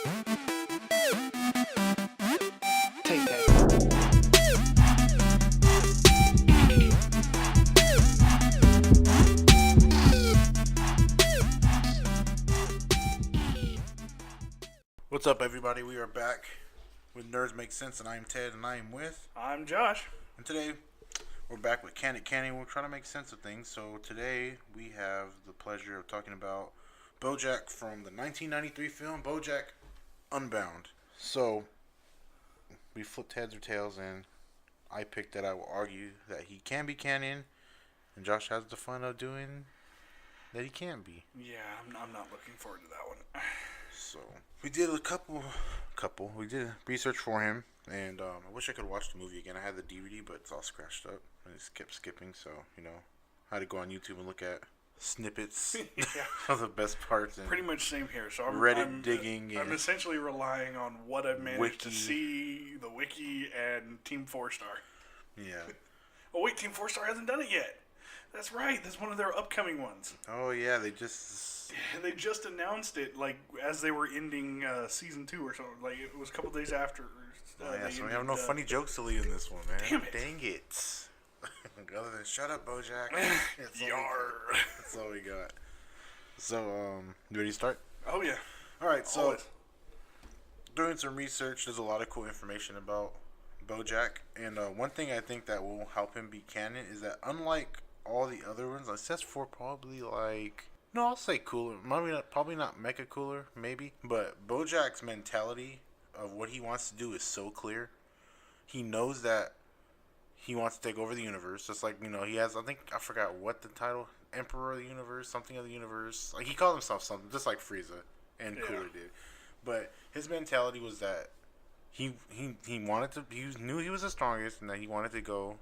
Take that. What's up, everybody? We are back with Nerds Make Sense, and I am Ted, and I am with. I'm Josh. And today, we're back with Canon. We're trying to make sense of things. So today, we have the pleasure of talking about Bojack from the 1993 film Bojack Unbound. So, we flipped heads or tails, and I picked that I will argue that he can be canon, and Josh has the fun of doing that he can't be. Yeah, I'm not looking forward to that one. So we did a couple. We did research for him, and I wish I could watch the movie again. I had the DVD, but it's all scratched up, and it kept skipping. So I had to go on YouTube and look at snippets of the best parts. And pretty much same here. So I'm digging. I'm essentially relying on what I've managed to Wiki. see, the wiki, and Team 4-Star. Yeah. Oh wait, Team 4-Star hasn't done it yet. That's right. That's one of their upcoming ones. Oh yeah, they just announced it like as they were ending season 2 or something. Like it was a couple days after. So we have no funny jokes to lead in this one, man. Damn it. Dang it. Other than shut up, Bojack. That's all we got. So, you ready to start? Oh yeah. All right. So, Always. doing some research, there's a lot of cool information about Bojack, and one thing I think that will help him be canon is that unlike all the other ones, except for probably I'll say cooler, probably not mecha cooler, maybe, but Bojack's mentality of what he wants to do is so clear. He knows that he wants to take over the universe, just like he has. I forgot what the title, Emperor of the Universe, something of the universe. Like he called himself something, just like Frieza and Cooler did. But his mentality was that he wanted to. He knew he was the strongest, and that he wanted to go.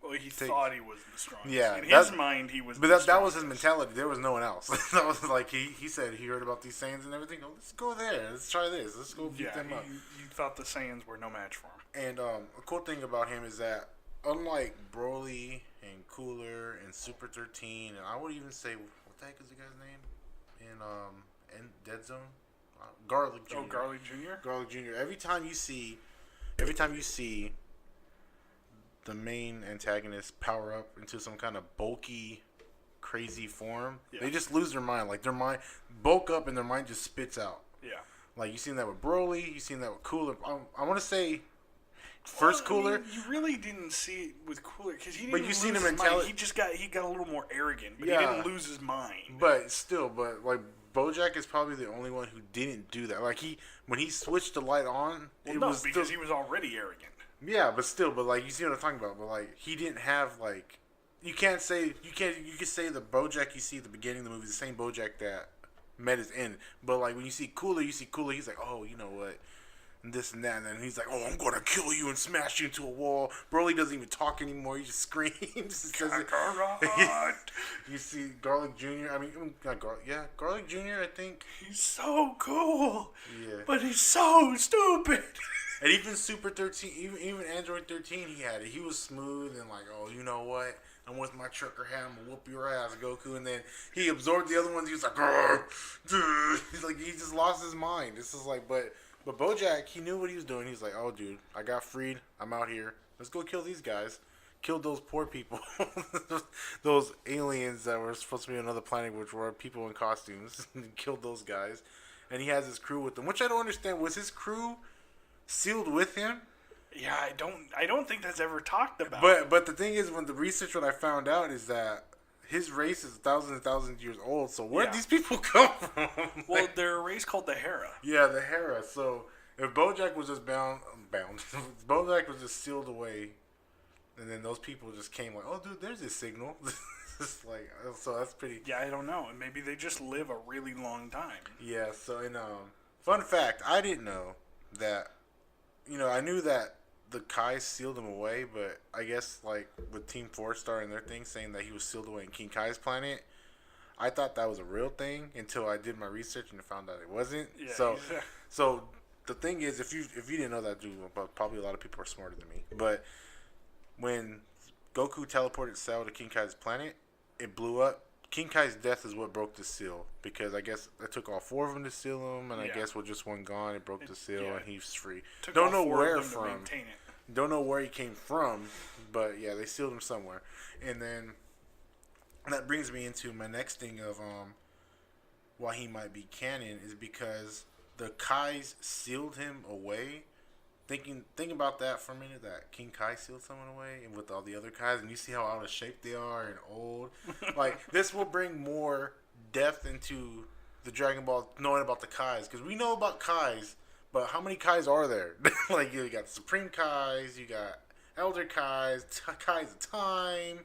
Well, he thought he was the strongest. Yeah, in his mind, he was. But that was his mentality. There was no one else. That was like he said he heard about these Saiyans and everything. Oh, let's go there. Let's try this. Let's go beat them up. You thought the Saiyans were no match for him. And a cool thing about him is that unlike Broly and Cooler and Super 13, and I would even say what the heck is the guy's name in Dead Zone, Garlic Jr. Oh, Garlic Jr. Garlic Jr. Every time you see the main antagonist power up into some kind of bulky, crazy form, they just lose their mind. Like their mind bulk up and their mind just spits out. Yeah. Like you seen that with Broly, you seen that with Cooler. I want to say Cooler. You really didn't see it with Cooler because he didn't. But you lose seen him his mentality. mind. He got a little more arrogant, but he didn't lose his mind. But like Bojack is probably the only one who didn't do that. Like when he switched the light on, he was already arrogant. Yeah, but like you see what I'm talking about. But like he didn't have like you can say the Bojack you see at the beginning of the movie is the same Bojack that met his end. But like when you see Cooler, he's like, oh, you know what, and this and that, and then he's like, oh, I'm gonna kill you and smash you into a wall. Broly doesn't even talk anymore. He just screams. You see Garlic Jr. I mean, not Garlic. Yeah, Garlic Jr. I think he's so cool. Yeah, but he's so stupid. And even Super 13, even Android 13, he had it. He was smooth and like, oh, you know what? I'm with my trucker hat. I'm gonna whoop your ass, Goku. And then he absorbed the other ones. He was like, dude. He's like, he just lost his mind. This is like, but Bojack, he knew what he was doing. He's like, oh, dude, I got freed. I'm out here. Let's go kill these guys. Kill those poor people. Those aliens that were supposed to be on another planet, which were people in costumes. Killed those guys. And he has his crew with him, which I don't understand. Was his crew sealed with him? Yeah, I don't think that's ever talked about. But the thing is, when what I found out is that his race is thousands and thousands of years old. So where did these people come from? Well, they're a race called the Hera. Yeah, the Hera. So if Bojack was just bound, Bojack was just sealed away, and then those people just came like, oh, dude, there's his signal. Just like, so that's pretty. Yeah, I don't know. Maybe they just live a really long time. Yeah. So fun fact, I didn't know that. I knew that the Kai sealed him away, but I guess like with Team 4-Star and their thing saying that he was sealed away in King Kai's planet, I thought that was a real thing until I did my research and found out it wasn't. Yeah, so the thing is, if you didn't know that, dude, probably a lot of people are smarter than me. But when Goku teleported Cell to King Kai's planet, it blew up. King Kai's death is what broke the seal, because I guess it took all 4 of them to seal him, and I guess with just one gone, it broke the seal, and he's free. Don't know where from. Don't know where he came from, but yeah, they sealed him somewhere. And then that brings me into my next thing of why he might be canon is because the Kais sealed him away. Think about that for a minute, that King Kai sealed someone away, and with all the other Kais, and you see how out of shape they are and old. Like, this will bring more depth into the Dragon Ball, knowing about the Kais, because we know about Kais, but how many Kais are there? Like, you got Supreme Kais, you got Elder Kais, Kais of Time.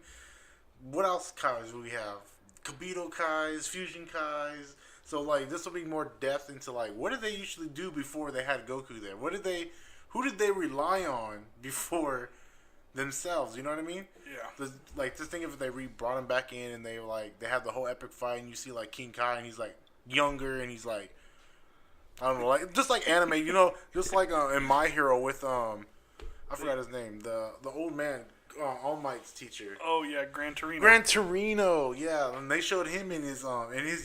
What else Kais do we have? Kabuto Kais, Fusion Kais. So, like, this will be more depth into, like, what did they usually do before they had Goku there? Who did they rely on before themselves? You know what I mean? Yeah. Just think if they brought him back in and they had the whole epic fight, and you see like King Kai and he's like younger and he's like, I don't know, like just like anime, you know, just like in My Hero with I forgot his name, the old man, All Might's teacher. Oh yeah, Gran Torino. Gran Torino, yeah, and they showed him in his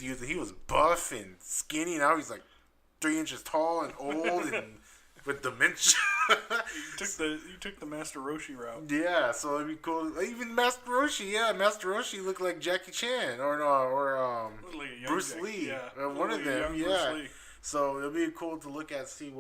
youth, and he was buff and skinny. Now he's like 3 inches tall and old and with dementia. You took the Master Roshi route. Yeah, so it'd be cool. Even Master Roshi, Master Roshi looked like Jackie Chan or like Bruce Lee. Yeah, one of them. Yeah. Lee. So it'd be cool to look at, see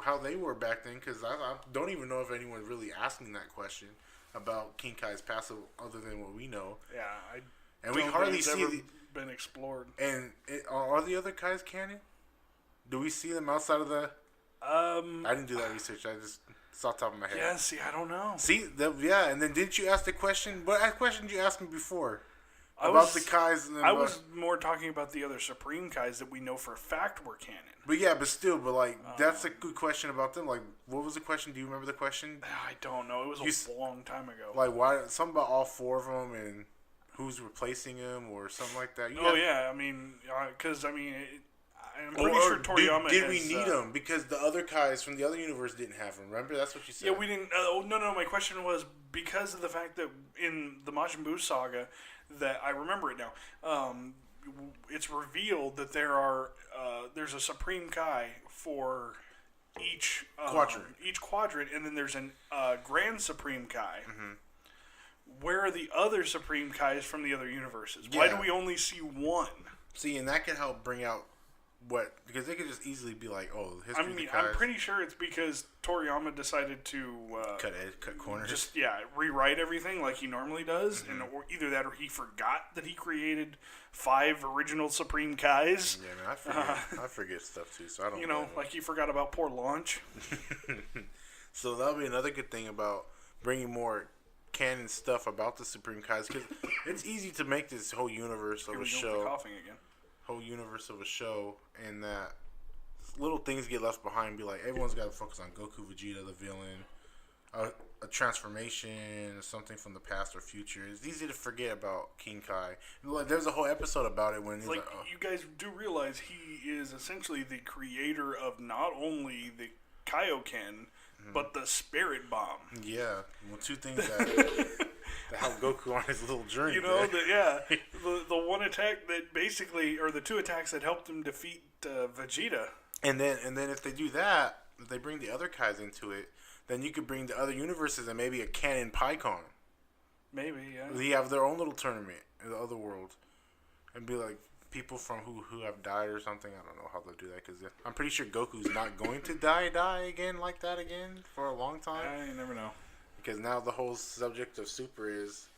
how they were back then, because I don't even know if anyone really asking that question about King Kai's past other than what we know. Yeah, and we hardly see been explored. And are the other Kais canon? Do we see them outside of the? I didn't do that research. I just saw top of my head. Yeah, see, I don't know. See, and then didn't you ask the question? What question did you ask me before? The Kais? I was more talking about the other Supreme Kais that we know for a fact were canon. But still, like, that's a good question about them. Like, what was the question? Do you remember the question? I don't know. It was a long time ago. Like, why? Something about all 4 of them and who's replacing them or something like that. Yeah, I mean, because, I'm pretty sure Toriyama did we need them? Because the other Kais from the other universe didn't have them. Remember? That's what you said. Yeah, we didn't. No. My question was because of the fact that in the Majin Buu saga, that I remember it now. It's revealed that there's a Supreme Kai for each quadrant, and then there's a Grand Supreme Kai. Mm-hmm. Where are the other Supreme Kais from the other universes? Yeah. Why do we only see one? See, and that could help bring out. Because they could just easily be like, oh, history of the Kais. I'm pretty sure it's because Toriyama decided to cut corners. Just rewrite everything like he normally does, and or either that or he forgot that he created 5 original Supreme Kais. Yeah, man, I forget stuff too, so I don't. You know, like he forgot about poor Launch. So that'll be another good thing about bringing more canon stuff about the Supreme Kais, because it's easy to make this whole universe of a show. Coughing again. Whole universe of a show, and that little things get left behind. Be like, everyone's got to focus on Goku, Vegeta, the villain, a transformation, something from the past or future. It's easy to forget about King Kai. Like, there's a whole episode about it when he's like, you guys do realize he is essentially the creator of not only the Kaioken, but the Spirit Bomb. Yeah, well, 2 things that help Goku on his little journey. You know, the one attack that basically, or the 2 attacks that helped him defeat Vegeta. And then if they do that, if they bring the other Kais into it, then you could bring the other universes and maybe a canon PyCon. Maybe, yeah. They have their own little tournament in the other world, and be like people from who have died or something. I don't know how they'll do that, because I'm pretty sure Goku's not going to die again like that again for a long time. You never know. Because now the whole subject of Super is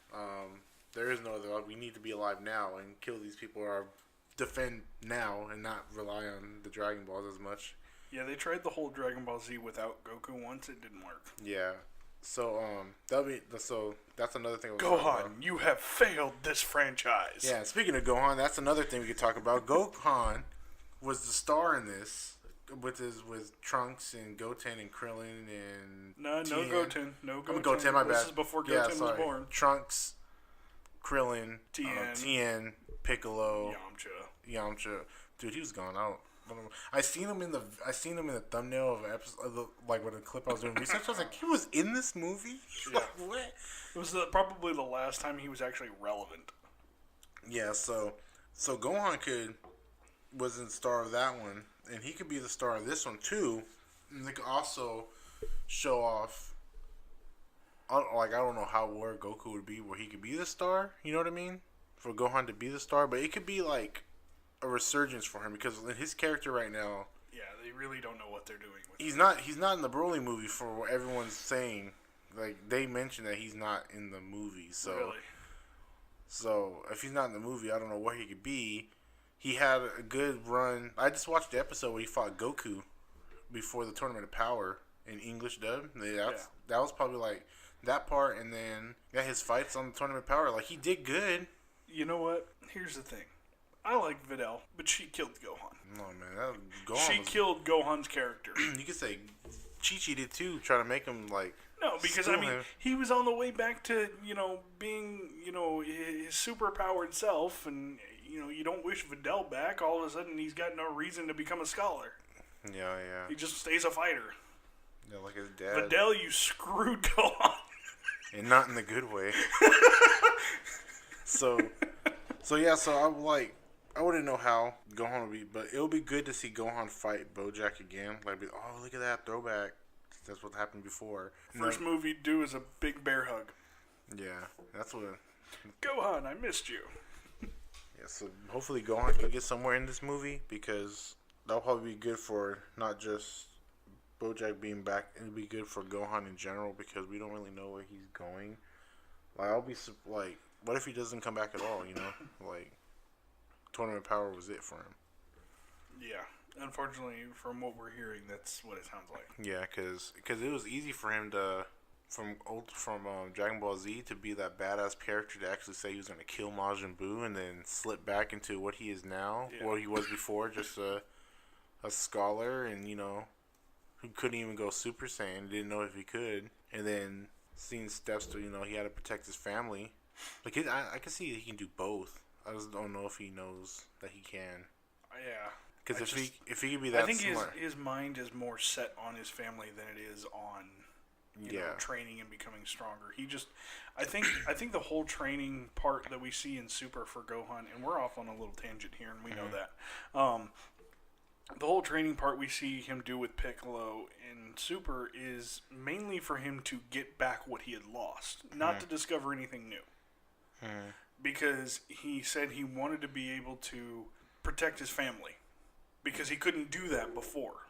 there is no other. We need to be alive now and kill these people, or defend now and not rely on the Dragon Balls as much. Yeah, they tried the whole Dragon Ball Z without Goku once. It didn't work. Yeah. So that's another thing. Gohan, you have failed this franchise. Yeah. Speaking of Gohan, that's another thing we could talk about. Gohan was the star in this. With Trunks and Goten and Krillin and no Goten. Goten, my bad. This is before Goten was born. Trunks, Krillin, Tien, Piccolo, Yamcha. Dude, he was gone out. I seen him in the thumbnail of an episode, like with a clip I was doing research. I was like, he was in this movie. Yeah. Like, what? It was probably the last time he was actually relevant. Yeah, so Gohan was in the star of that one, and he could be the star of this one too. And they could also show off. Like I don't know how where Goku would be, where he could be the star. You know what I mean? For Gohan to be the star, but it could be like a resurgence for him because in his character right now, Yeah, they really don't know what they're doing with he's not in the Broly movie for what everyone's saying. Like they mentioned that he's not in the movie, so Really? so if he's not in the movie, I don't know where he could be. He had a good run. I just watched the episode where he fought Goku before the Tournament of Power in English dub. That was probably like that part, and then his fights on the Tournament of Power. Like he did good. You know what? Here's the thing. I like Videl, but she killed Gohan. No man, Gohan She killed Gohan's character. You could say Chi-Chi did too, trying to make him like. No, because I mean, he was on the way back to being his superpowered self, and you don't wish Videl back. All of a sudden, he's got no reason to become a scholar. Yeah, yeah. He just stays a fighter. Yeah, like his dad. Videl, you screwed Gohan. And not in the good way. So yeah, so I wouldn't know how Gohan would be, but it'll be good to see Gohan fight Bojack again. Like, oh, look at that throwback. That's what happened before. First move he'd do is a big bear hug. Yeah, that's what. Gohan, I missed you. Yeah, so hopefully Gohan can get somewhere in this movie because that'll probably be good for not just Bojack being back. It'll be good for Gohan in general because we don't really know where he's going. Like, I'll be like, what if he doesn't come back at all? Like, Tournament Power was it for him. Yeah. Unfortunately, from what we're hearing, that's what it sounds like. Yeah, because it was easy for him to, from Dragon Ball Z, to be that badass character to actually say he was going to kill Majin Buu and then slip back into what he is now, what he was before, just a scholar and, who couldn't even go Super Saiyan, didn't know if he could, and then seeing steps to, he had to protect his family. Like, I can see he can do both. I just don't know if he knows that he can. Yeah. Because if he could be that smart, I think his mind is more set on his family than it is on training and becoming stronger. I think the whole training part that we see in Super for Gohan, and we're off on a little tangent here, and we know that. The whole training part we see him do with Piccolo in Super is mainly for him to get back what he had lost, not to discover anything new. Because he said he wanted to be able to protect his family. Because he couldn't do that before.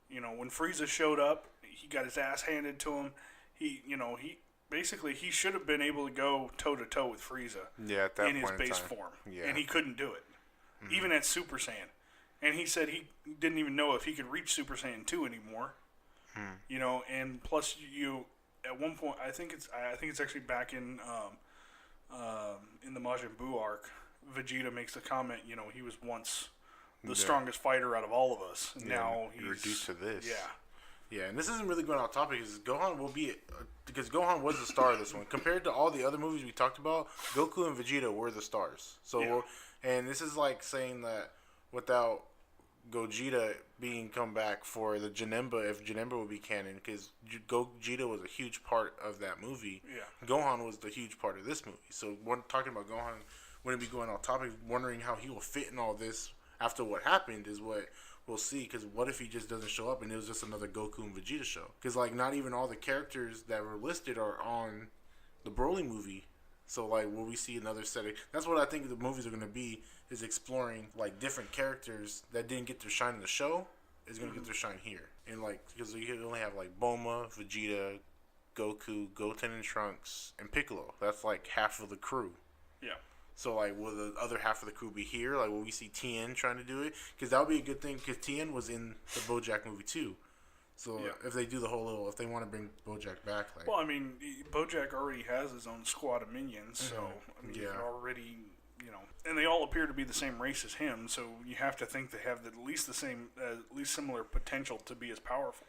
When Frieza showed up, he got his ass handed to him. He should have been able to go toe to toe with Frieza. Yeah, at that in his point base in time. form, Yeah. and he couldn't do it, even at Super Saiyan. And he said he didn't even know if he could reach Super Saiyan 2 anymore. And plus at one point, I think it's actually back in the Majin Buu arc. Vegeta makes the comment, he was once the strongest fighter out of all of us. Now he's reduced to this. Yeah. Yeah, and this isn't really going off topic. Because Gohan was the star of this one compared to all the other movies we talked about. Goku and Vegeta were the stars. So, and this is like saying that without Gogeta being come back for the Janemba, if Janemba would be canon, because Gogeta was a huge part of that movie. Yeah. Gohan was the huge part of this movie. So, when talking about Gohan, wouldn't be going off topic. Wondering how he will fit in all this. After what happened is what we'll see. Because what if he just doesn't show up and it was just another Goku and Vegeta show? Because not even all the characters that were listed are on the Broly movie. So will we see another set of? That's what I think the movies are going to be, is exploring different characters that didn't get their shine in the show is going to get their shine here. And because you only have Bulma, Vegeta, Goku, Goten and Trunks, and Piccolo. That's half of the crew. Yeah. So, will the other half of the crew be here? Will we see Tien trying to do it? Because that would be a good thing, because Tien was in the Bojack movie, too. So, if they do the whole if they want to bring Bojack back, Well, I mean, Bojack already has his own squad of minions, so, I mean, you can already, and they all appear to be the same race as him, so you have to think they have at least similar potential to be as powerful.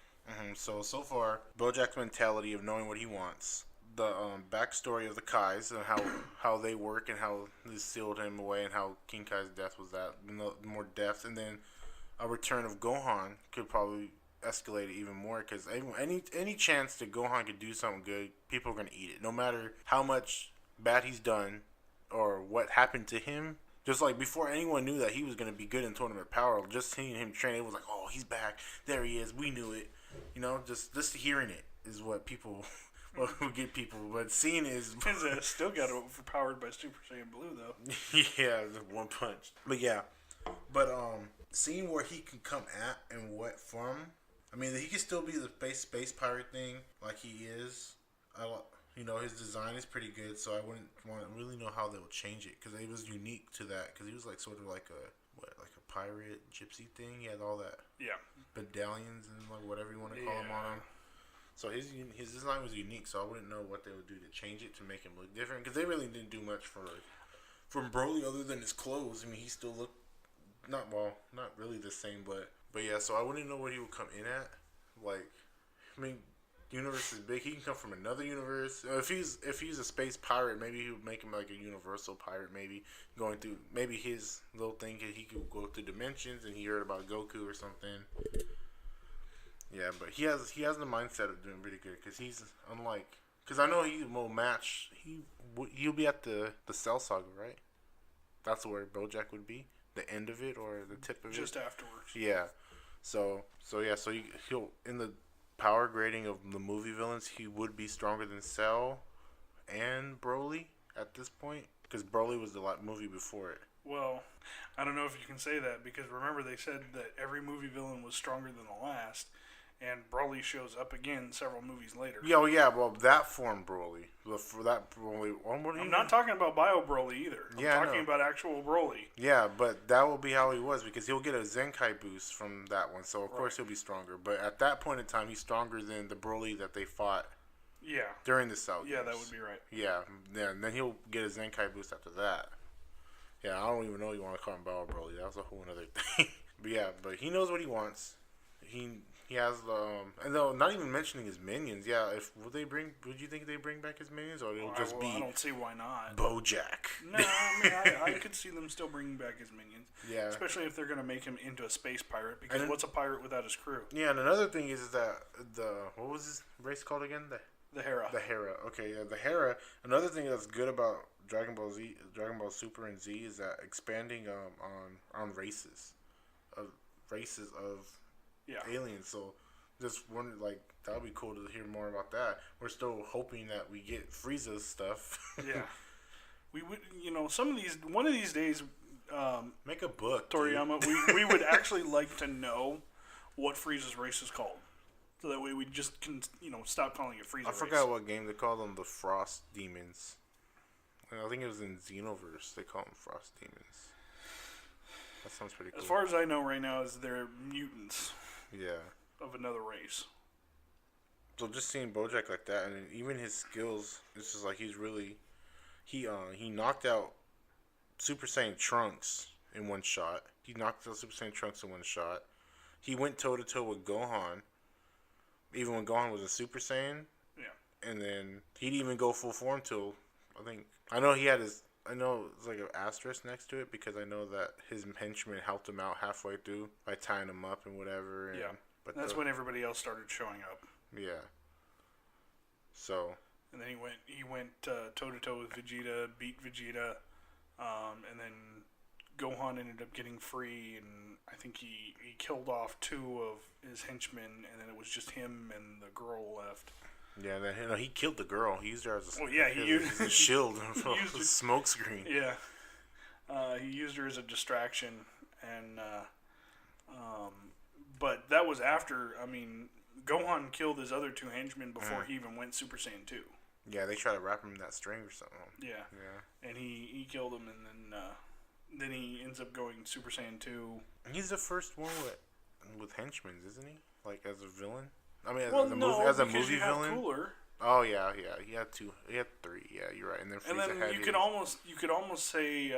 So far, Bojack's mentality of knowing what he wants, the backstory of the Kais and how they work and how they sealed him away and how King Kai's death was that more depth, and then a return of Gohan could probably escalate it even more, because any chance that Gohan could do something good, people are gonna eat it, no matter how much bad he's done. or what happened to him. Just like before anyone knew that he was going to be good in Tournament Power, just seeing him train, it was like, oh, he's back. There he is. We knew it. You know, just hearing it is what people, what would get people. But seeing it is... Still got overpowered by Super Saiyan Blue, though. Yeah, the one punch. But yeah. But seeing where he can come at and what from... I mean, he can still be the space pirate thing like he is. You know, his design is pretty good, so I wouldn't want to really know how they would change it because it was unique to that. Because he was like sort of like a pirate gypsy thing. He had all that medallions and like whatever you want to call them on him. So his design was unique, so I wouldn't know what they would do to change it to make him look different. Because they really didn't do much from Broly other than his clothes. I mean, he still looked not really the same, but yeah. So I wouldn't know what he would come in at. Like, I mean. Universe is big. He can come from another universe. If he's a space pirate, maybe he would make him like a universal pirate. Maybe going through his little thing. He could go through dimensions, and he heard about Goku or something. Yeah, but he has the mindset of doing pretty good because he's unlike. Because I know he will match. He'll be at the Cell Saga, right? That's where Bojack would be, the end of it or the tip of it. Just afterwards. Yeah. So he'll in the power grading of the movie villains, he would be stronger than Cell and Broly at this point because Broly was the movie before it. Well, I don't know if you can say that because remember they said that every movie villain was stronger than the last, and Broly shows up again several movies later. Well, that form Broly. For that Broly... I'm not talking about Bio Broly either. I'm talking about actual Broly. Yeah, but that will be how he was because he'll get a Zenkai boost from that one, so of course he'll be stronger. But at that point in time, he's stronger than the Broly that they fought during the Cell games. Yeah, that would be right. Yeah, and then he'll get a Zenkai boost after that. Yeah, I don't even know you want to call him Bio Broly. That was a whole other thing. But he knows what he wants. He has and though not even mentioning his minions. Yeah, would you think they bring back his minions, or it'll just be? I don't see why not. Bojack. No, I mean I could see them still bringing back his minions. Yeah, especially if they're gonna make him into a space pirate. Because what's a pirate without his crew? Yeah, and another thing is that what was his race called again? The Hera. The Hera. Okay, yeah, the Hera. Another thing that's good about Dragon Ball Super and Z is that expanding on races of aliens. So just wondered, like, that would be cool to hear more about that. We're still hoping that we get Frieza's stuff. Yeah, we would. One of these days, make a book, Toriyama. we would actually like to know what Frieza's race is called, so that way we just can stop calling it Frieza. I forgot what game they called them, the Frost Demons. I think it was in Xenoverse. They call them Frost Demons. That sounds pretty cool. As far as I know right now, is they're mutants. Yeah. Of another race. So just seeing Bojack like that, and even his skills, it's just like he's really... He knocked out Super Saiyan Trunks in one shot. He went toe-to-toe with Gohan, even when Gohan was a Super Saiyan. Yeah. And then he didn't even go full form till, I know it's like an asterisk next to it because I know that his henchmen helped him out halfway through by tying him up and whatever. And, but that's when everybody else started showing up. Yeah. So. And then he went toe to toe with Vegeta, beat Vegeta, and then Gohan ended up getting free, and I think he killed off 2 of his henchmen, and then it was just him and the girl left. Yeah, then he killed the girl. He used her as a shield, a smoke screen. Yeah, he used her as a distraction, and but that was after. I mean, Gohan killed his other 2 henchmen before he even went Super Saiyan 2. Yeah, they try to wrap him in that string or something. Yeah, and he killed him, and then he ends up going Super Saiyan 2. He's the first one with henchmen, isn't he? Like as a villain. I mean, as a movie villain. Cooler. Oh yeah. He had 2. He had 3. Yeah, you're right. And then you could almost say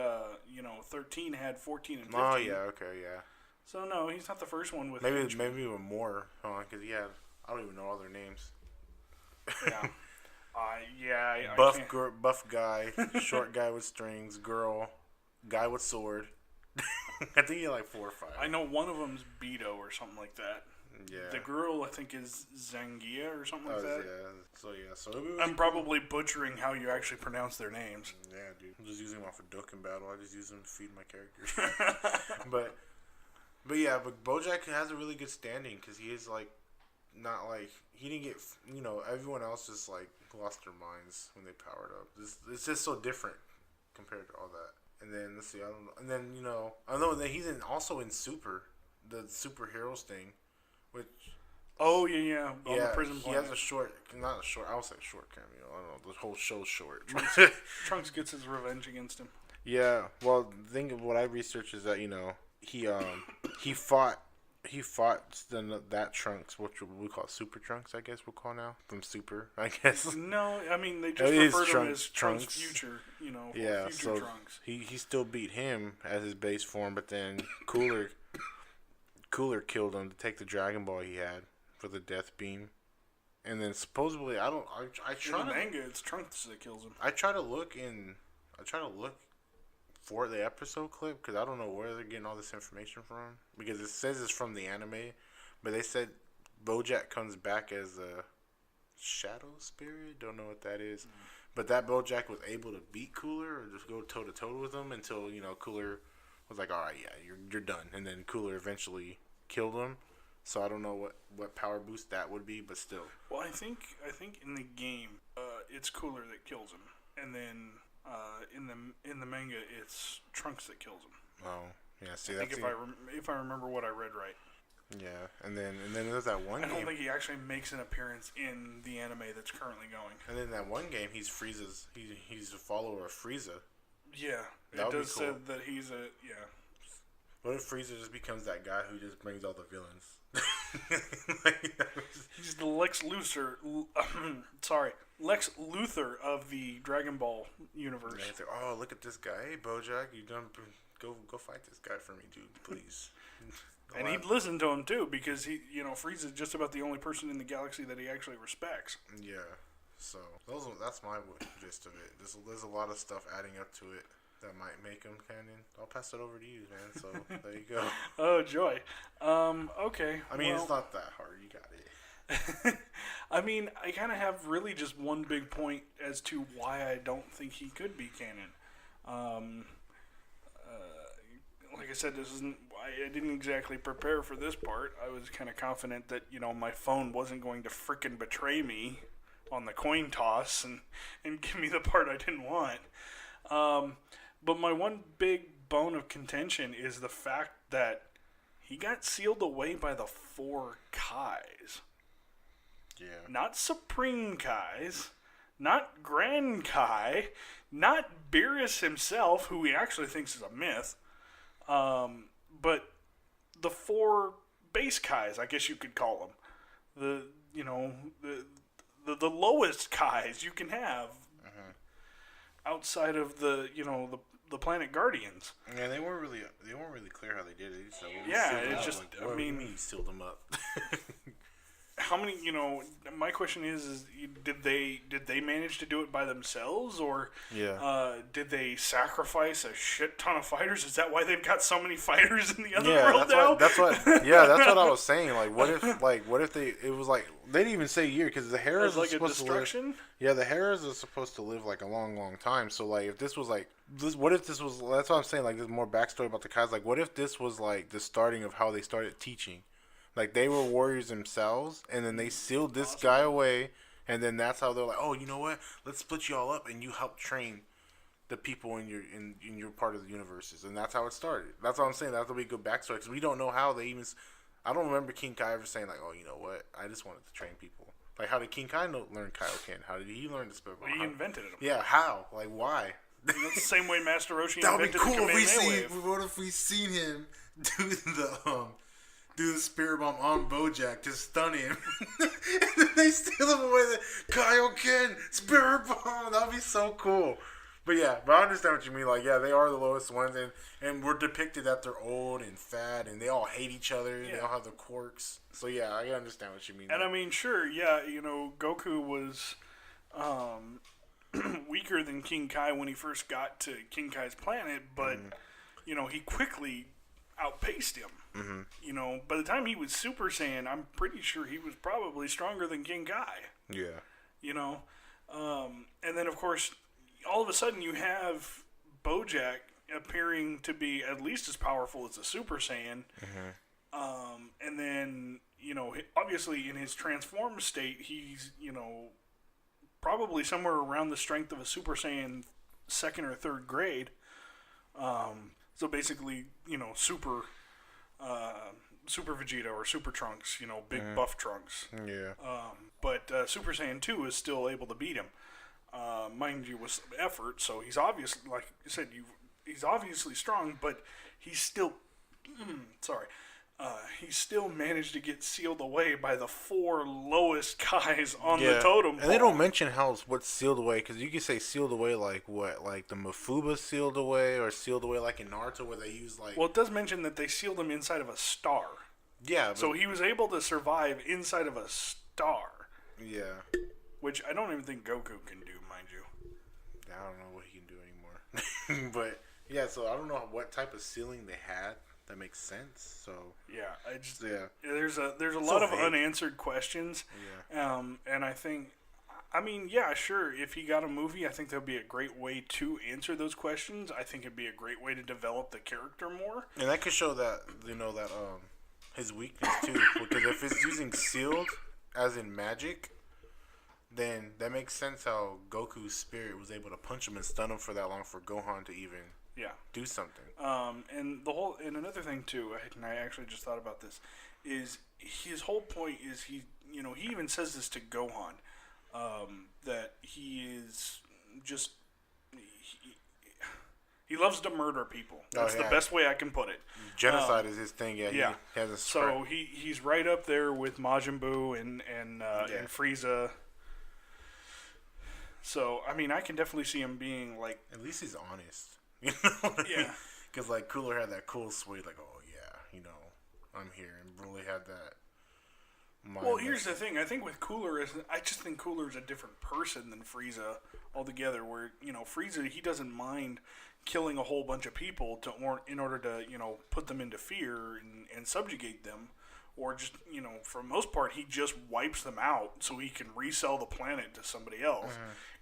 13 had 14 and 15. Oh yeah. Okay. Yeah. So no, he's not the first one with. Maybe even more. Because I don't even know all their names. Yeah. Buff guy, short guy with strings, girl, guy with sword. I think he had like 4 or 5. I know one of them's Beto or something like that. Yeah. The girl, I think, is Zangia or something like that. Yeah. So I'm probably butchering how you actually pronounce their names. Yeah, dude. I'm just using them off of Dokkan Battle. I just use them to feed my characters. but Bojack has a really good standing because he is like, not like he didn't get, everyone else just like lost their minds when they powered up. It's just so different compared to all that. And then let's see, I don't know. And then I know that he's also in the superheroes thing, which. Oh yeah. On the prison he planet. has not a short. I would say short cameo. I don't know. The whole show's short. Trunks gets his revenge against him. Yeah. Well, the thing of what I researched is that he fought that Trunks, which we call Super Trunks, I guess we'll call now from Super, I guess. No, I mean they just refer to him as Trunks Future, Yeah, Future so Trunks. he still beat him as his base form, but then Cooler killed him to take the Dragon Ball he had for the Death Beam, and then supposedly I try In the to manga, it's Trunks that kills him. I try to look for the episode clip because I don't know where they're getting all this information from, because it says it's from the anime, but they said Bojack comes back as a shadow spirit. Don't know what that is, but that Bojack was able to beat Cooler or just go toe to toe with him until Cooler was like, all right, yeah, you're done, and then Cooler eventually killed him. So I don't know what power boost that would be, but still. Well, I think in the game, it's Cooler that kills him, and then in the manga, it's Trunks that kills him. Oh, yeah. See, I think if I remember what I read right. Yeah, and then there's that one. I don't game. think he actually makes an appearance in the anime that's currently going. And then that one game, he's Frieza's. He's a follower of Frieza. Yeah, That it would does be cool. say that he's a What if Frieza just becomes that guy who just brings all the villains? He's the Lex Luthor. Lex Luthor of the Dragon Ball universe. And it's like, oh, look at this guy. Hey, Bojack, you done? Go fight this guy for me, dude, please. And he'd listen to him too, because Frieza's just about the only person in the galaxy that he actually respects. Yeah. So that's my gist of it. There's a lot of stuff adding up to it that might make him canon. I'll pass it over to you, man. So there you go. Oh, joy. Okay. I mean, it's not that hard. You got it. I mean, I kind of have really just one big point as to why I don't think he could be canon. Like I said, I didn't exactly prepare for this part. I was kind of confident that, my phone wasn't going to frickin' betray me on the coin toss and give me the part I didn't want. But my one big bone of contention is the fact that he got sealed away by the 4 Kais. Yeah. Not Supreme Kais, not Grand Kai, not Beerus himself, who he actually thinks is a myth, but the 4 base Kais, I guess you could call them. The lowest Kais you can have outside of the Planet Guardians. Yeah, they weren't really clear how they did it. So it's just, I mean, sealed them up. How many? My question is did they manage to do it by themselves, or did they sacrifice a shit ton of fighters? Is that why they've got so many fighters in the other world now? That's what I was saying. Like, what if it was like they didn't even say year, because the Harris like is supposed a destruction? to live. Yeah, the Harris is supposed to live like a long, long time. So like, if this was like this, what if this was? That's what I'm saying. Like, there's more backstory about the Kais. Like, what if this was like the starting of how they started teaching? Like, they were warriors themselves, and then they sealed this guy away, and then that's how they're like, oh, you know what? Let's split you all up, and you help train the people in your part of the universes, and that's how it started. That's what I'm saying. That's a be good backstory, because we don't know how they even. I don't remember King Kai ever saying like, oh, you know what? I just wanted to train people. Like, how did King Kai learn Kaioken? How did he learn to spit? Well, he invented it. Yeah, how? Like, why? That's the same way Master Roshi That would invented be cool the Kamehameha Wave. What if we seen him do the spirit bomb on Bojack to stun him, and then they steal him away. The Kaioken spirit bomb. That'd be so cool. But I understand what you mean. Like, yeah, they are the lowest ones, and we're depicted that they're old and fat, and they all hate each other. Yeah. They all have their quirks. So yeah, I understand what you mean. And I mean, sure, yeah, Goku was weaker than King Kai when he first got to King Kai's planet, but he quickly outpaced him. Mm-hmm. You know, by the time he was Super Saiyan, I'm pretty sure he was probably stronger than King Kai. Yeah. You know, and then of course, all of a sudden you have Bojack appearing to be at least as powerful as a Super Saiyan. And then, you know, obviously in his transformed state, he's, you know, probably somewhere around the strength of a Super Saiyan second or third grade. So basically, you know, Super Vegeta or Super Trunks, you know, big buff Trunks. Yeah. But Super Saiyan 2 is still able to beat him. Mind you, with some effort, so he's obviously, like you said, he's obviously strong, but he's still, he still managed to get sealed away by the 4 lowest guys on the totem pole. And they don't mention what's sealed away, because you could say sealed away like what? Like the Mafuba sealed away, or sealed away like in Naruto where they use like... Well, it does mention that they sealed him inside of a star. Yeah. But... So he was able to survive inside of a star. Yeah. Which I don't even think Goku can do, mind you. I don't know what he can do anymore. But, yeah, so I don't know what type of sealing they had. That makes sense. So there's a lot of unanswered questions. And I think, I mean, yeah, sure. If he got a movie, I think that'd be a great way to answer those questions. I think it'd be a great way to develop the character more. And that could show that, you know, that his weakness too. Because if it's using sealed, as in magic, then that makes sense how Goku's spirit was able to punch him and stun him for that long for Gohan to even do something. And another thing too, and I actually just thought about this, is his whole point is he even says this to Gohan, that he is just he loves to murder people. That's the best way I can put it. Genocide is his thing. He has a so he's right up there with Majin Buu and Frieza. So I mean, I can definitely see him being like, at least he's honest. You know what I mean? Because, like, Cooler had that cool sway, like, oh, yeah, you know, I'm here. And really had that mind. Well, here's the thing. I think with Cooler, I just think Cooler is a different person than Frieza altogether, where, you know, Frieza, he doesn't mind killing a whole bunch of people in order to, you know, put them into fear and subjugate them. Or just, you know, for the most part, he just wipes them out so he can resell the planet to somebody else.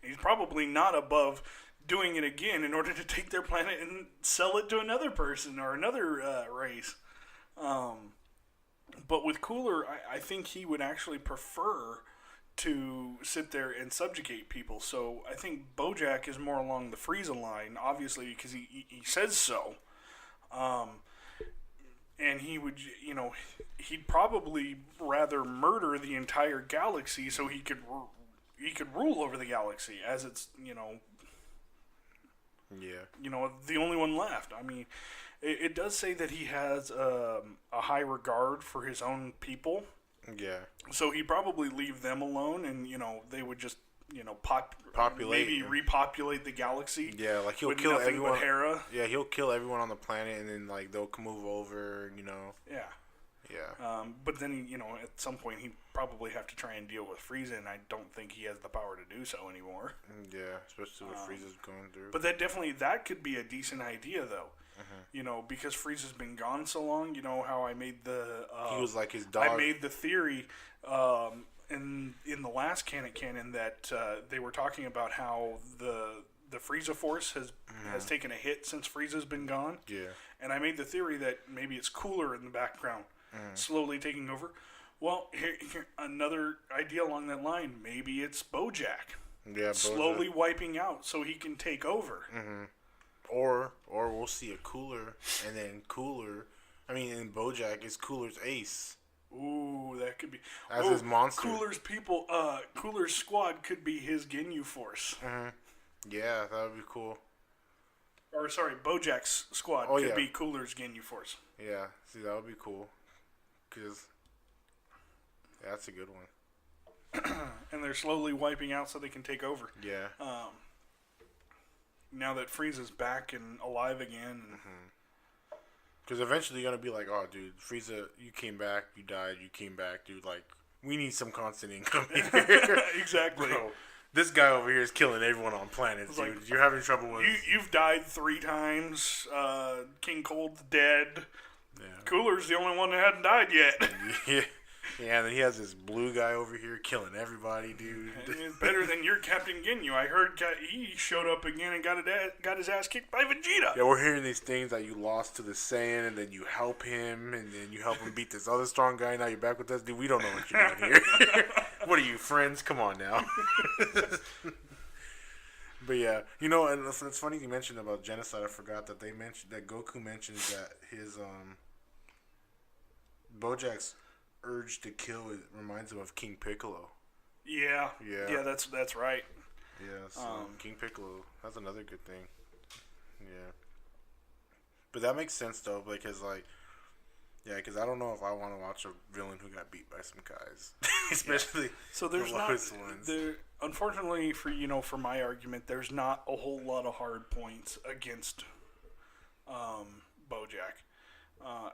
And he's probably not above doing it again in order to take their planet and sell it to another person or another race. But with Cooler, I think he would actually prefer to sit there and subjugate people. So I think Bojack is more along the Frieza line, obviously, because he says so. And he would, you know, he'd probably rather murder the entire galaxy so he could rule over the galaxy as it's, you know, the only one left. I mean, it does say that he has a high regard for his own people. Yeah. So he'd probably leave them alone, and, you know, they would just, you know, populate, maybe repopulate the galaxy. Yeah, like he'll kill everyone. But Hera. Yeah, he'll kill everyone on the planet, and then like they'll move over. You know. Yeah. Yeah. But then, you know, at some point he'd probably have to try and deal with Frieza, and I don't think he has the power to do so anymore. Yeah, especially what Frieza's going through. But that could be a decent idea, though. You know, because Frieza's been gone so long. You know how I made the he was like his dog. I made the theory in the last canon that they were talking about how the Frieza Force has taken a hit since Frieza's been gone. Yeah. And I made the theory that maybe it's Cooler in the background, slowly taking over. Well, here another idea along that line. Maybe it's Bojack. Yeah, slowly wiping out so he can take over. Or we'll see a Cooler, and then Cooler. I mean, in Bojack is Cooler's ace. Ooh, that could be as his monster. Cooler's squad could be his Ginyu Force. Yeah, that would be cool. Or sorry, Bojack's squad could be Cooler's Ginyu Force. Yeah, see, that would be cool. Cause that's a good one. And they're slowly wiping out so they can take over. Yeah. Now that Frieza's back and alive again. Because eventually you're going to be like, oh, dude, Frieza, you came back, you died, you came back, dude. Like, we need some constant income here. Exactly. Bro, this guy over here is killing everyone on planets, dude. Like, you're having trouble with... You've died 3 times. King Cold's dead. Yeah. Cooler's the only one that hadn't died yet. Yeah. Yeah, and then he has this blue guy over here killing everybody, dude. It's better than your Captain Ginyu. I heard he showed up again and got his ass kicked by Vegeta. Yeah, we're hearing these things that you lost to the Saiyan, and then you help him, and then you help him beat this other strong guy. Now you're back with us, dude. We don't know what you're doing here. What are you, friends? Come on now. But yeah, you know, and it's funny you mentioned about genocide. I forgot that Goku mentioned that his Bojack's urge to kill reminds him of King Piccolo. Yeah, that's right. Yeah, so King Piccolo, that's another good thing. Yeah, but that makes sense though, because because I don't know if I want to watch a villain who got beat by some guys, especially so there's the not lowest ones. there. Unfortunately, for my argument, there's not a whole lot of hard points against Bojack.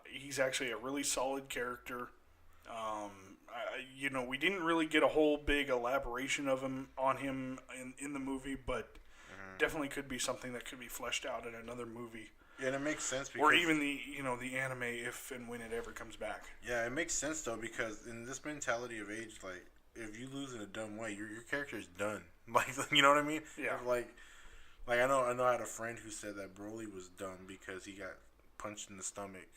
He's actually a really solid character. We didn't really get a whole big elaboration on him in the movie, but definitely could be something that could be fleshed out in another movie. Yeah, and it makes sense because, or even the anime if and when it ever comes back. Yeah, it makes sense though, because in this mentality of age, like if you lose in a dumb way, your character is done. Like, you know what I mean? Yeah. Like I know I had a friend who said that Broly was dumb because he got punched in the stomach.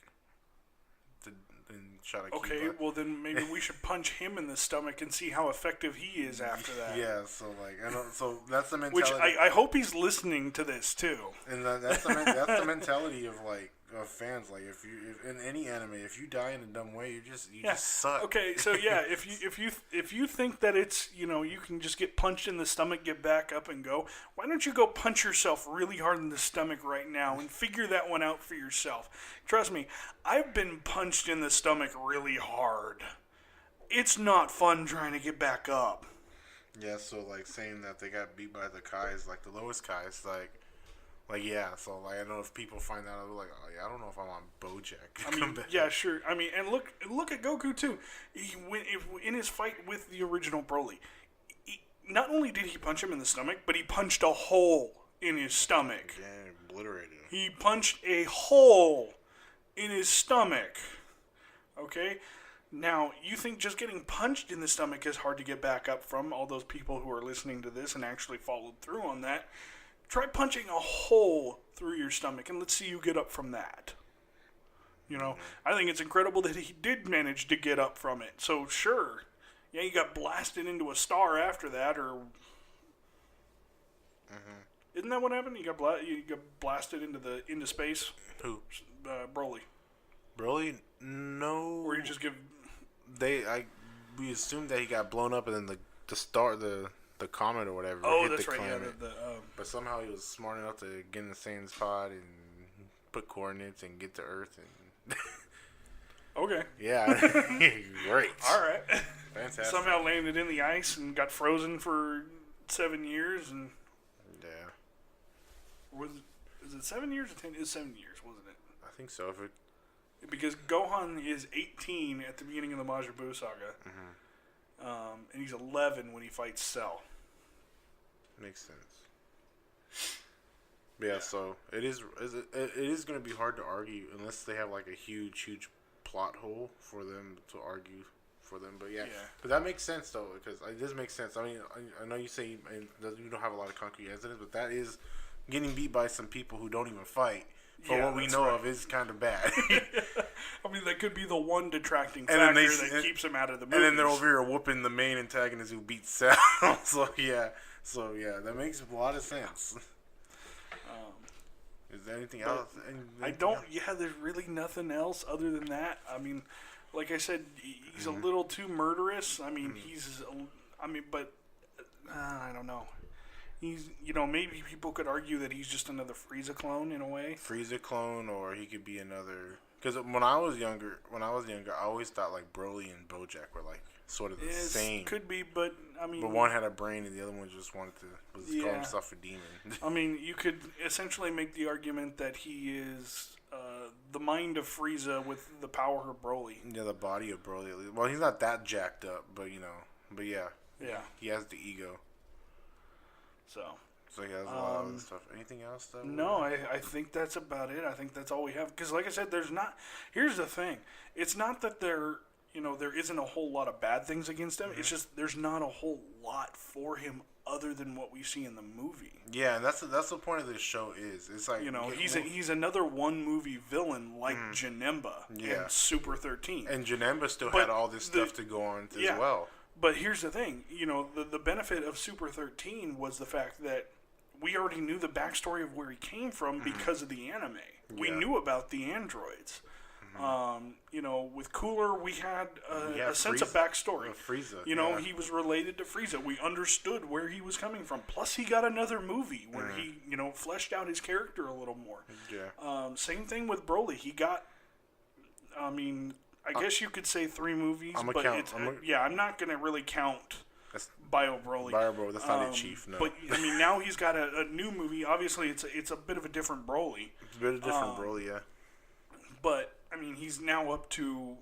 And try to okay, well then maybe we should punch him in the stomach and see how effective he is after that. Yeah, so I know, so that's the mentality. Which I hope he's listening to this too. And that's the mentality of fans. Like if in any anime, if you die in a dumb way, you just suck. Okay, so yeah, if you think that it's you can just get punched in the stomach, get back up and go, why don't you go punch yourself really hard in the stomach right now and figure that one out for yourself? Trust me, I've been punched in the stomach really hard. It's not fun trying to get back up. Yeah, so saying that they got beat by the Kais, the lowest Kais, yeah, so I don't know if people find out, they're like, oh yeah, I don't know if I want Bojack. I mean, yeah, sure. I mean, and look at Goku too. In his fight with the original Broly, not only did he punch him in the stomach, but he punched a hole in his stomach. Yeah, obliterated him. He punched a hole in his stomach. Okay? Now, you think just getting punched in the stomach is hard to get back up from? All those people who are listening to this and actually followed through on that, try punching a hole through your stomach, and let's see you get up from that. I think it's incredible that he did manage to get up from it. So, sure, yeah, you got blasted into a star after that, or... Isn't that what happened? You got blasted into space? Who? Broly. Broly? No. Or you just give... We assumed that he got blown up, and then the star, the comet or whatever. Oh, hit that's the right. planet. Yeah, But somehow he was smart enough to get in the Saiyan's pod and put coordinates and get to Earth. And okay. Yeah, great. All right. Fantastic. Somehow landed in the ice and got frozen for 7 years, and yeah. Is it 7 years or 10? It's 7 years, wasn't it? I think so. Because Gohan is 18 at the beginning of the Majin Buu saga, and he's 11 when he fights Cell. Makes sense. Yeah, so it is going to be hard to argue unless they have a huge plot hole for them to argue for them. But yeah. But that makes sense though, because it does make sense. I mean, I know you say you don't have a lot of concrete evidence, but that is getting beat by some people who don't even fight. For what we know of is kind of bad. I mean, that could be the one detracting factor that keeps him out of the movie. And then they're over here whooping the main antagonist who beats Cell. So yeah, that makes a lot of sense. Is there anything else? Yeah, there's really nothing else other than that. I mean, like I said, he's a little too murderous. I mean, but I don't know. He's, maybe people could argue that he's just another Frieza clone in a way. Frieza clone, or he could be another. Because when I was younger, I always thought Broly and Bojack were sort of the same. Could be, but I mean. But one had a brain, and the other one just wanted to call himself a demon. I mean, you could essentially make the argument that he is the mind of Frieza with the power of Broly. Yeah, the body of Broly. Well, he's not that jacked up, but But yeah. Yeah. He has the ego. So, So he has a lot of other stuff. Anything else? No, I think that's about it. I think that's all we have. Because, like I said, there's not. Here's the thing. It's not that there isn't a whole lot of bad things against him. Mm-hmm. It's just there's not a whole lot for him other than what we see in the movie. Yeah, and that's the point of this show is. It's like he's another one movie villain like Janemba in Super 13. And Janemba still had all this stuff to go on as well. But here's the thing, the benefit of Super 13 was the fact that we already knew the backstory of where he came from because of the anime. Yeah. We knew about the androids. With Cooler, we had a sense of backstory. Frieza. He was related to Frieza. We understood where he was coming from. Plus, he got another movie where he, fleshed out his character a little more. Yeah. Same thing with Broly. He got, I guess you could say 3 movies, I'm not going to really count Bio Broly. That's not it, Chief. No. But now he's got a new movie. Obviously, it's a bit of a different Broly. It's a bit of a different Broly, yeah. But he's now up to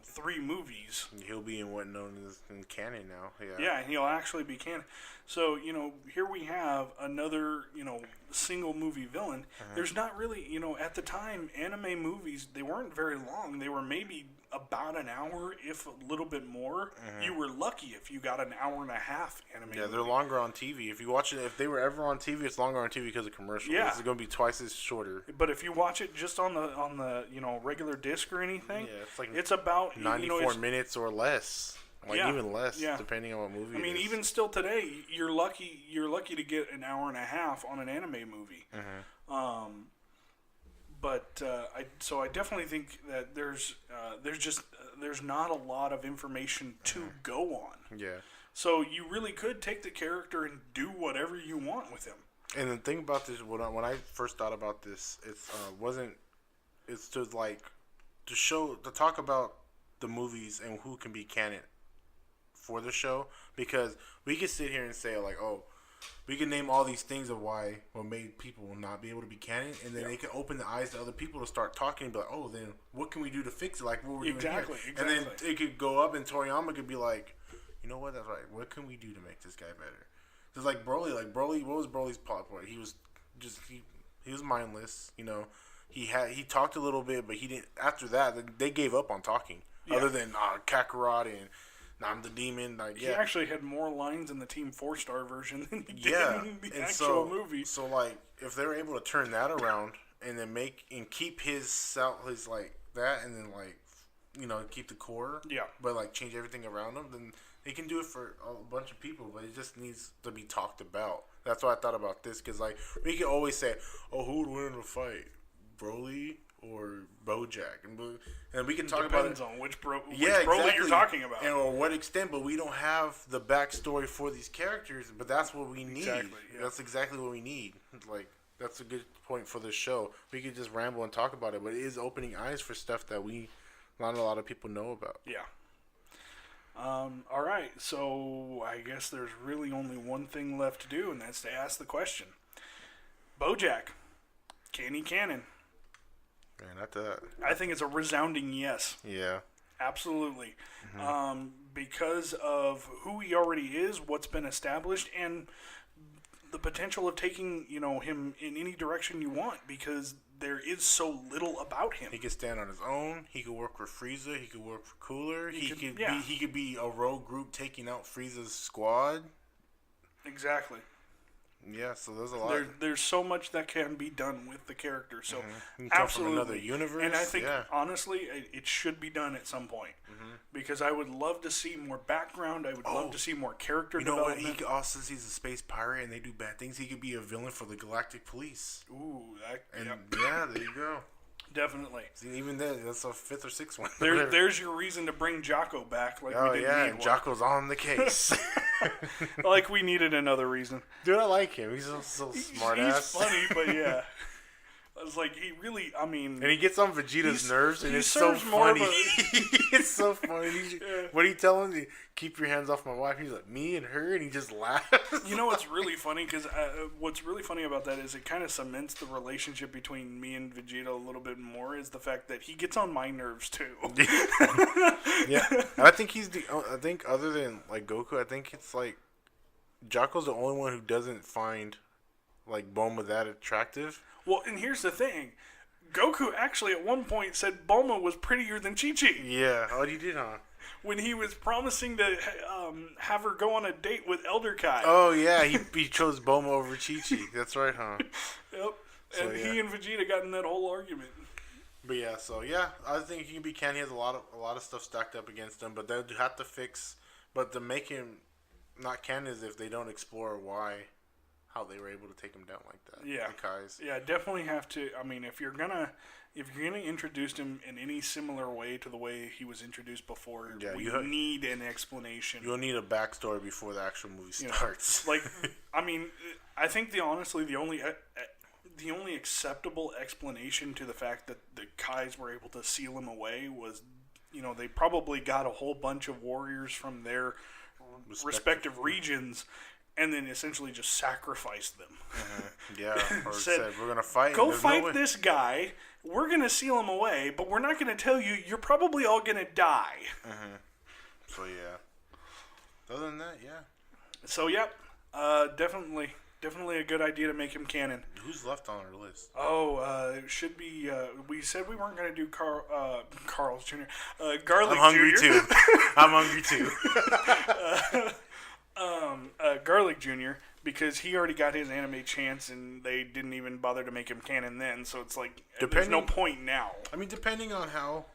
3 movies. He'll be in what known as in canon now. Yeah. Yeah, he'll actually be canon. So here we have another single movie villain. There's not really at the time anime movies, they weren't very long. They were maybe about an hour, if a little bit more. You were lucky if you got an hour and a half anime. Yeah, they're longer on TV. If you watch it, if they were ever on TV, it's longer on TV because of commercials. Yeah. It's going to be twice as shorter. But if you watch it just on the regular disc or anything, it's about 94 minutes or less. Even less, depending on what movie. it is. Even still today, you're lucky to get an hour and a half on an anime movie. But I definitely think that there's not a lot of information to go on. Yeah. So you really could take the character and do whatever you want with him. And the thing about this, when I first thought about this, it's to talk about the movies and who can be canon for the show, because we could sit here and say we can name all these things of what made people not be able to be canon, and then they can open the eyes to other people to start talking and be like, then what can we do to fix it, like what we're doing here? Exactly. And then it could go up and Toriyama could be like, you know what, that's right, what can we do to make this guy better? Just like Broly, what was Broly's plot point? He was he was mindless, he talked a little bit, but he didn't, after that, they gave up on talking, other than Kakarot and I'm the demon. He actually had more lines in the Team 4-Star version than he did in the actual movie. So, if they're able to turn that around and then keep his that, and then, keep the core, but, change everything around him, then they can do it for a bunch of people, but it just needs to be talked about. That's why I thought about this, because, we can always say, who would win in a fight? Broly or Bojack, and we can talk about it. Depends on which Broly you're talking about, or what extent. But we don't have the backstory for these characters. But that's what we need. Exactly, yeah. That's exactly what we need. That's a good point for this show. We could just ramble and talk about it, but it is opening eyes for stuff that not a lot of people know about. Yeah. All right. So I guess there's really only one thing left to do, and that's to ask the question: Bojack, can he canon? Man, not that. I think it's a resounding yes. Yeah. Absolutely. Because of who he already is, what's been established, and the potential of taking, him in any direction you want, because there is so little about him. He could stand on his own. He could work for Frieza. He could work for Cooler. He could be a rogue group taking out Frieza's squad. Exactly. Yeah, so there's a lot. There's so much that can be done with the character. So absolutely, from another universe. And I think honestly, it should be done at some point, because I would love to see more background. I would love to see more character development. He could also, since he's a space pirate and they do bad things, he could be a villain for the Galactic Police. Ooh, there you go. Definitely. See, even then, that's a 5th or 6th one. There's your reason to bring Jocko back. We didn't need Jocko's on the case. We needed another reason. Dude, I like him. He's a smart ass. He's funny, but yeah. It's he really, And he gets on Vegeta's nerves, and it's so funny. It's so funny. What do you tell him? Keep your hands off my wife. He's like, me and her? And he just laughs. What's really funny? Because what's really funny about that is it kind of cements the relationship between me and Vegeta a little bit more, is the fact that he gets on my nerves, too. Yeah. And I think I think other than, Goku, I think it's, Jocko's the only one who doesn't find like Bulma that attractive. Well, and here's the thing. Goku actually at one point said Bulma was prettier than Chi-Chi. Yeah. Oh, he did, huh? When he was promising to have her go on a date with Elder Kai. Oh, yeah. He chose Bulma over Chi-Chi. That's right, huh? Yep. So, and yeah. he and Vegeta got in that whole argument. But yeah, so yeah, I think he can be Ken. He has a lot of stuff stacked up against him, but they have to fix. But to make him not Ken is if they don't explore how they were able to take him down like that. Yeah, the Kais. Yeah, definitely have to. I mean, if you're gonna introduce him in any similar way to the way he was introduced before, Yeah, we need an explanation. You'll need a backstory before the actual movie starts. Like, I mean, I think the only acceptable explanation to the fact that the Kais were able to seal him away was, they probably got a whole bunch of warriors from their respective regions and then essentially just sacrificed them. Yeah, or said, we're going to fight. Go fight this guy. We're going to seal him away, but we're not going to tell you. You're probably all going to die. So, yeah. Other than that, yeah. So, yep. Definitely a good idea to make him canon. Who's left on our list? Oh, it should be. We said we weren't going to do Carl's Jr. Garlic I'm hungry Jr. too. I'm hungry too. Garlic Jr. because he already got his anime chance and they didn't even bother to make him canon then. So it's like there's no point now. I mean, depending on how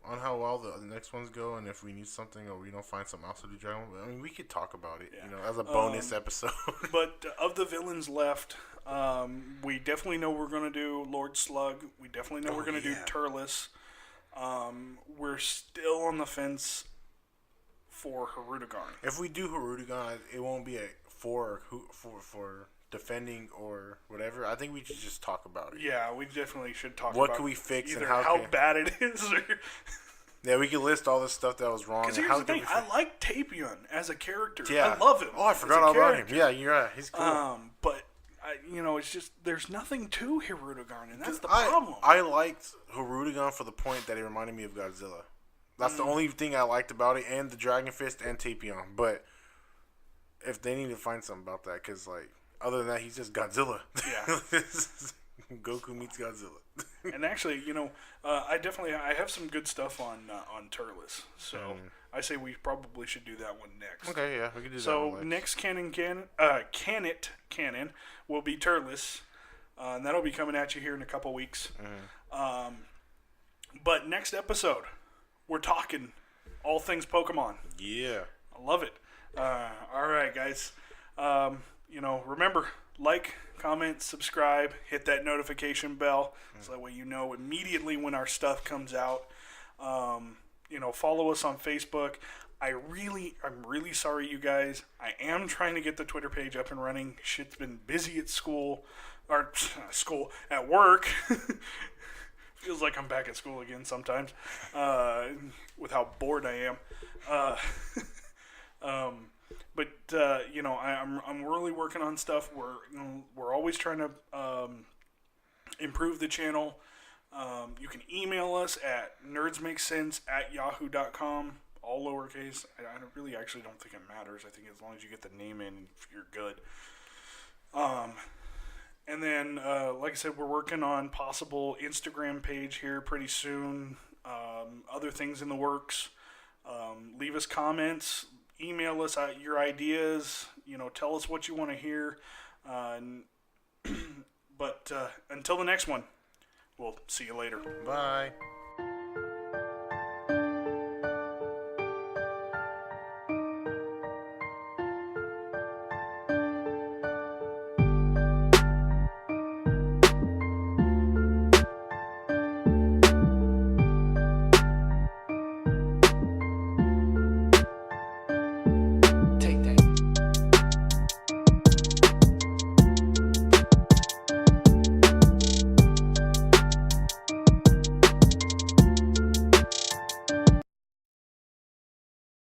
well the next ones go, and if we need something or we don't find something else to do Dragon Ball, I mean, we could talk about it, as a bonus episode. But of the villains left, we definitely know we're going to do Lord Slug. We definitely know we're going to do Turles. We're still on the fence for Hirudegarn. If we do Hirudegarn, it won't be for defending or whatever. I think we should just talk about it. Yeah, we definitely should talk about what can we fix either and how bad it is. Yeah, we can list all the stuff that was wrong. Because here's the thing, I like Tapion as a character. Yeah. I love him. Oh, I forgot all about him. Yeah, you're right. He's cool. But it's just there's nothing to Hirudegarn, and that's the problem. I liked Hirudegarn for the point that it reminded me of Godzilla. That's the only thing I liked about it, and the Dragon Fist and Tapion. But if they need to find something about that, because other than that, he's just Godzilla. Yeah. Goku meets Godzilla. And actually, I have some good stuff on Turles. So I say we probably should do that one next. Okay, yeah, we can do that. So next canon will be Turles, and that'll be coming at you here in a couple weeks. But next episode, we're talking all things Pokemon. Yeah, I love it. All right, guys. Remember, like, comment, subscribe, hit that notification bell, so that way you know immediately when our stuff comes out. Follow us on Facebook. I'm really sorry, you guys. I am trying to get the Twitter page up and running. Shit's been busy at at work. Feels like I'm back at school again sometimes, with how bored I am. But I'm really working on stuff. We're always trying to improve the channel. You can email us at nerdsmakesense@yahoo.com, all lowercase. I really actually don't think it matters. I think as long as you get the name in, you're good. And then, like I said, we're working on possible Instagram page here pretty soon. Other things in the works. Leave us comments. Email us your ideas. Tell us what you want to hear. But until the next one, we'll see you later. Bye.